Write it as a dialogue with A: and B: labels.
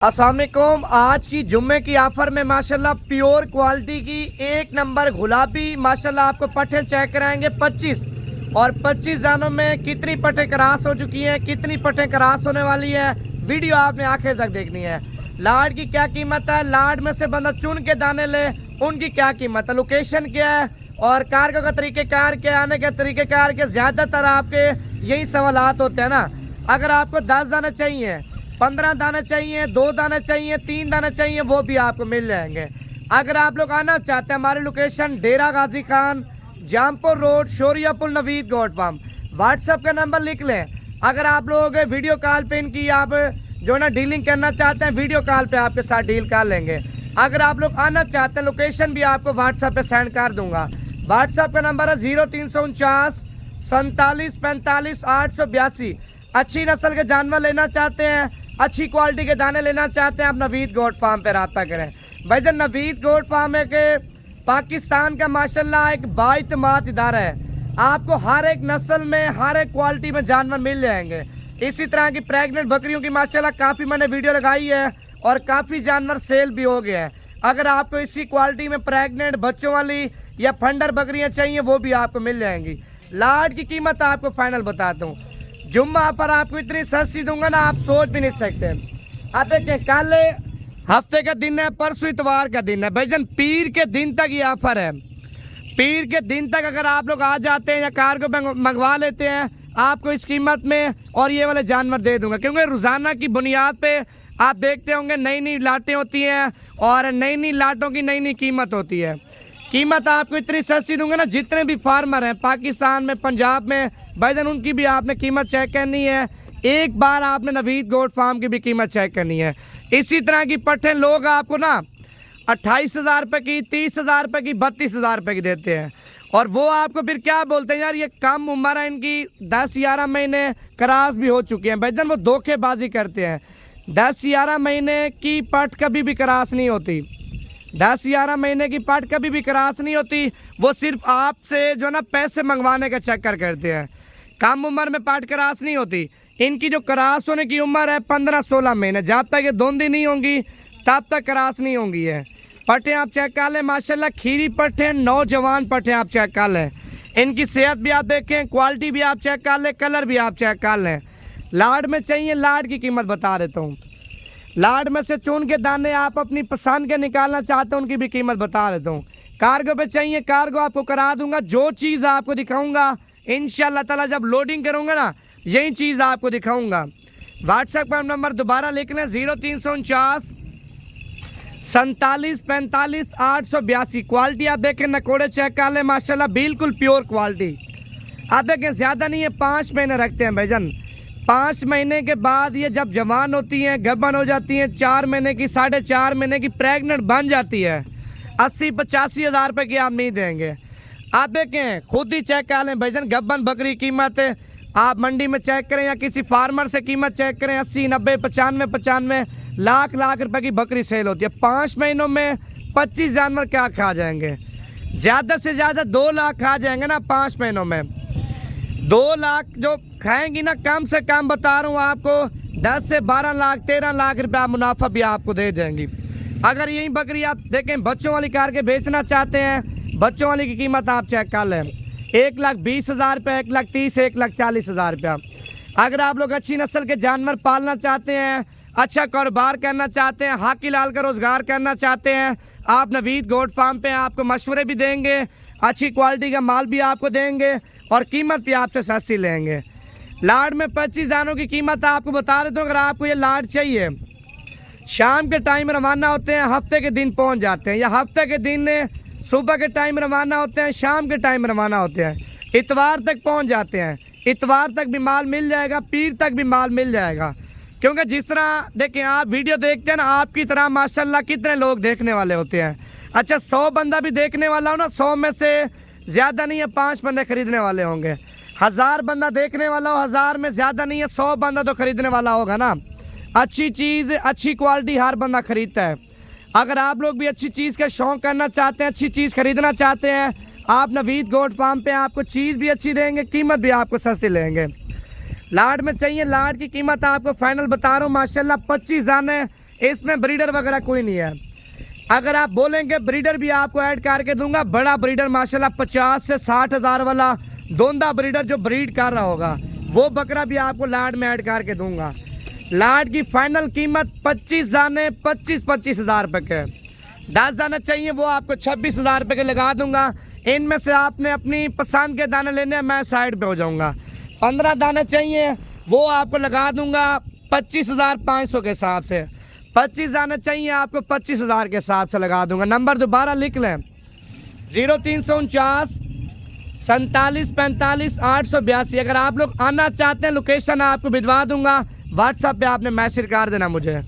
A: अस्सलाम वालेकुम। आज की जुम्मे की ऑफर में माशाल्लाह प्योर क्वालिटी की एक नंबर गुलाबी माशाल्लाह आपको पट्टे चेक कराएंगे 25 और 25 जानों में कितनी पट्टे क्रॉस हो चुकी हैं, कितनी पट्टे क्रॉस होने वाली है, वीडियो आपने आखिर तक देखनी है। लाड की क्या कीमत है, लाड में से बंदा चुन के दाने ले उनकी क्या कीमत है, लोकेशन क्या है और कार्गो का तरीक़ेकार क्या है, आने के तरीक़ेकार के ज़्यादातर आपके यही सवालात होते हैं ना। अगर आपको 10 दाने चाहिए, 15 दाने चाहिए, 2 दाने चाहिए, 3 दाने चाहिए, वो भी आपको मिल जाएंगे। अगर आप लोग आना चाहते हैं, हमारी location Dera Ghazi Khan, Jampur road, Shoriapur, Naveed goat farm. WhatsApp का नंबर लिख लें। अगर आप लोग वीडियो कॉल पे इनकी आप जो ना डीलिंग करना चाहते हैं, वीडियो कॉल पे आपके साथ डील कर लेंगे। अगर आप लोग आना चाहते हैं, लोकेशन भी आपको व्हाट्सएप पे सेंड कर दूंगा। व्हाट्सएप का नंबर है 0349 47 45 882। अच्छी नस्ल के जानवर लेना चाहते हैं, अच्छी क्वालिटी के दाने लेना चाहते हैं, आप नवीद गोट फार्म पे रब्ता करें। भाई जब नवीद गोट फार्म है कि पाकिस्तान का माशाल्लाह एक बाइतमाद इदारा है। आपको हर एक नस्ल में, हर एक क्वालिटी में जानवर मिल जाएंगे। इसी तरह की प्रेग्नेंट बकरियों की माशाल्लाह काफ़ी मैंने वीडियो लगाई है और काफ़ी जानवर सेल भी हो गए हैं। अगर आपको इसी क्वालिटी में प्रेग्नेंट बच्चों वाली या फंडर बकरियाँ चाहिए, वो भी आपको मिल जाएंगी। लाड की कीमत आपको फाइनल बताता हूँ, जुम्मा पर आपको इतनी सस्ती दूंगा ना, आप सोच भी नहीं सकते। आप देखिए, कल हफ्ते का दिन है, परसों इतवार का दिन है भाईजान, पीर के दिन तक ये ऑफर है। पीर के दिन तक अगर आप लोग आ जाते हैं या कार को मंगवा लेते हैं, आपको इस कीमत में और ये वाले जानवर दे दूंगा। क्योंकि रोज़ाना की बुनियाद पे आप देखते होंगे नई नई लाटें होती हैं और नई नई लाटों की नई नई कीमत होती है। कीमत आपको इतनी सस्ती दूंगा ना, जितने भी फार्मर हैं पाकिस्तान में, पंजाब में भाईजान, उनकी भी आपने कीमत चेक करनी है। एक बार आपने नवीद गोट फार्म की भी कीमत चेक करनी है। इसी तरह की पट्टे लोग आपको ना 28,000 रुपये की, 30,000 रुपये की, 32,000 रुपये की देते हैं और वो आपको फिर क्या बोलते हैं, यार ये कम उम्र है इनकी, 10-11 महीने क्रॉस भी हो चुके हैं। भाईजान वो धोखेबाजी करते हैं। 10-11 महीने की पट कभी भी क्रॉस नहीं होती। 10-11 महीने की पाट कभी भी क्रॉस नहीं होती। वो सिर्फ आपसे जो ना पैसे मंगवाने का चक्कर करते हैं। कम उम्र में पाट क्रॉस नहीं होती। इनकी जो क्रॉस होने की उम्र है 15-16 महीने। जब तक ये धुंधी नहीं होंगी तब तक क्रॉस नहीं होंगी है। पट्टे आप चेक कर लें, माशाल्लाह खीरी पट्टे, नौजवान पट्टे आप चेक कर लें। इनकी सेहत भी आप देखें, क्वालिटी भी आप चेक कर लें, कलर भी आप चेक कर लें। लाड में चाहिए, लाड की कीमत बता देता हूँ। लाड में से चुन के दाने आप अपनी पसंद के निकालना चाहते हैं, उनकी भी कीमत बता देता हूँ। कार्गो पे चाहिए, कार्गो आपको करा दूंगा। जो चीज़ आपको दिखाऊंगा इंशाल्लाह ताला जब लोडिंग करूंगा ना, यही चीज़ आपको दिखाऊंगा। व्हाट्सएप पर नंबर दोबारा लिख लें, 0349 47 45 882। क्वालिटी आप देखें, नकोड़े चेक कर लें, माशाल्लाह बिल्कुल प्योर क्वालिटी। आप देखें, ज़्यादा नहीं है, 5 महीने रखते हैं भाईजान। 5 महीने के बाद ये जब जवान होती हैं, गब्बन हो जाती हैं, 4 महीने की, 4.5 महीने की प्रेग्नेंट बन जाती है, 80-85 हज़ार रुपये की आप नहीं देंगे। आप देखें, खुद ही चेक कर लें भाईजान। गब्बन बकरी कीमत आप मंडी में चेक करें या किसी फार्मर से कीमत चेक करें, 80, 90, 95 लाख रुपए की बकरी सेल होती है। 5 महीनों में 25 जानवर क्या खा जाएंगे, ज़्यादा से ज़्यादा 2 लाख खा जाएंगे ना 5 महीनों में। 2 लाख जो खाएंगी ना, कम से कम बता रहा हूँ आपको 10 से 12 लाख 13 लाख रुपया मुनाफा भी आपको दे देंगी। अगर यही बकरी आप देखें बच्चों वाली करके बेचना चाहते हैं, बच्चों वाली की कीमत आप चेक कर लें, 1,20,000 रुपये, 1,30,000, 1,40,000 रुपया। अगर आप लोग अच्छी नस्ल के जानवर पालना चाहते हैं, अच्छा कारोबार करना चाहते हैं, हाकी लाल का रोज़गार करना चाहते हैं, आप नवीद गोट फार्म पे आपको मशवरे भी देंगे, अच्छी क्वालिटी का माल भी आपको देंगे और कीमत भी आपसे सस्ती लेंगे। लाड में 25 दानों की कीमत आपको बता देता हूँ। अगर आपको ये लाड चाहिए, शाम के टाइम रवाना होते हैं, हफ्ते के दिन पहुँच जाते हैं, या हफ्ते के दिन सुबह के टाइम रवाना होते हैं, शाम के टाइम रवाना होते हैं, इतवार तक पहुँच जाते हैं। इतवार तक भी माल मिल जाएगा, पीर तक भी माल मिल जाएगा। क्योंकि जिस तरह देखें, आप वीडियो देखते हैं ना, आपकी तरह माशाल्लाह कितने लोग देखने वाले होते हैं। अच्छा, 100 बंदा भी देखने वाला हो ना, 100 में से ज़्यादा नहीं है 5 बंदे खरीदने वाले होंगे। 1000 बंदा देखने वाला हो, 1000 में ज़्यादा नहीं है 100 बंदा तो खरीदने वाला होगा ना। अच्छी चीज़, अच्छी क्वालिटी हर बंदा खरीदता है। अगर आप लोग भी अच्छी चीज़ का शौक़ करना चाहते हैं, अच्छी चीज़ खरीदना चाहते हैं, आप नवीद गोट फार्म पे आपको चीज़ भी अच्छी देंगे, कीमत भी आपको सस्ती लेंगे। लाड में चाहिए, लाड की कीमत आपको फाइनल बता रहा हूँ, माशाल्लाह 25 दाने इसमें ब्रीडर वगैरह कोई नहीं है। अगर आप बोलेंगे ब्रीडर भी आपको ऐड करके दूंगा, बड़ा ब्रीडर माशाल्लाह 50 से 60 हज़ार वाला दोंदा ब्रीडर जो ब्रीड कर रहा होगा वो बकरा भी आपको लाड में ऐड करके दूंगा। लाड की फाइनल कीमत 25 दाने 25 हज़ार रुपये के। 10 दाने चाहिए वो आपको 26 हज़ार रुपये के लगा दूंगा। इनमें से आपने अपनी पसंद के दाने लेने हैं, मैं साइड पे हो जाऊंगा। 15 दाने चाहिए वो आपको लगा दूंगा 25,500 के हिसाब से। 25 दाने चाहिए आपको 25,000 के हिसाब से लगा दूंगा। नंबर दोबारा लिख लें 0349 47 45 882। अगर आप लोग आना चाहते हैं लोकेशन आपको भिजवा दूंगा, व्हाट्सएप पे आपने मैसेज कर देना मुझे।